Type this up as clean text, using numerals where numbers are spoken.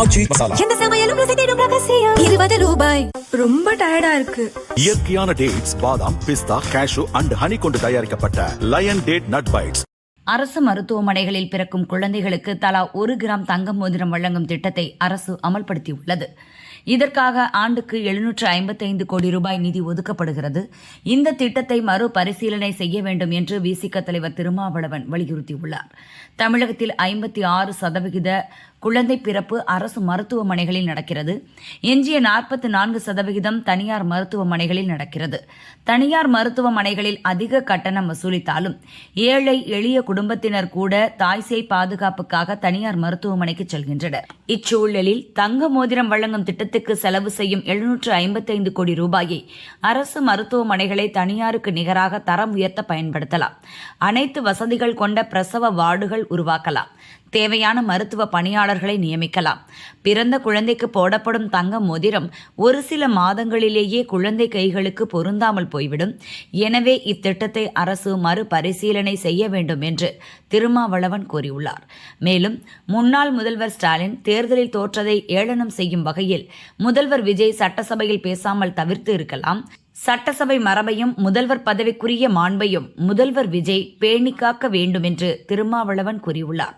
ஆச்சி மசாலா. எந்த சமையலும் ருசி தேடும் ரகசியம். 20 ரூபாய். ரொம்ப டயர்டா இருக்கு. இயற்கையான டேட்ஸ், பாதாம், பிஸ்தா, கேஷு அண்ட் ஹனி கொண்டு தயாரிக்கப்பட்ட லயன் டேட் நட் பைட்ஸ். அரசு மருத்துவமனைகளில் பிறக்கும் குழந்தைகளுக்கு தலா 1 கிராம் தங்க மோதிரம் வழங்கும் திட்டத்தை அரசு அமல்படுத்தியுள்ளது. இதற்காக ஆண்டுக்கு 755 கோடி ரூபாய் நிதி ஒதுக்கப்படுகிறது. இந்த திட்டத்தை மறுபரிசீலனை செய்ய வேண்டும் என்று விசிக தலைவர் திருமாவளவன் வலியுறுத்தியுள்ளார். தமிழகத்தில் 56% குழந்தை பிறப்பு அரசு மருத்துவமனைகளில் நடக்கிறது. எஞ்சிய 44% தனியார் மருத்துவமனைகளில் நடக்கிறது. தனியார் மருத்துவமனைகளில் அதிக கட்டணம் வசூலித்தாலும் ஏழை எளிய குடும்பத்தினர் கூட தாய்சேய் பாதுகாப்புக்காக தனியார் மருத்துவமனைக்கு செல்கின்றனர். இச்சூழலில் தங்க மோதிரம் வழங்கும் திட்டத்துக்கு செலவு செய்யும் 755 கோடி ரூபாயை அரசு மருத்துவமனைகளை தனியாருக்கு நிகராக தரம் உயர்த்த பயன்படுத்தலாம். அனைத்து வசதிகள் கொண்ட பிரசவ வார்டுகள் உருவாக்கலாம். தேவையான மருத்துவ பணியாளர்களை நியமிக்கலாம். பிறந்த குழந்தைக்கு போடப்படும் தங்க மோதிரம் ஒரு சில மாதங்களிலேயே குழந்தை கைகளுக்கு பொருந்தாமல் போய்விடும். எனவே இத்திட்டத்தை அரசு மறுபரிசீலனை செய்ய வேண்டும் என்று திருமாவளவன் கூறியுள்ளார். மேலும் முன்னாள் முதல்வர் ஸ்டாலின் தேர்தலில் தோற்றதை ஏளனம் செய்யும் வகையில் முதல்வர் விஜய் சட்டசபையில் பேசாமல் தவிர்த்து இருக்கலாம். சட்டசபை மரபையும் முதல்வர் பதவிக்குரிய மாண்பையும் முதல்வர் விஜய் பேணிக்காக்க வேண்டும் என்று திருமாவளவன் கூறியுள்ளார்.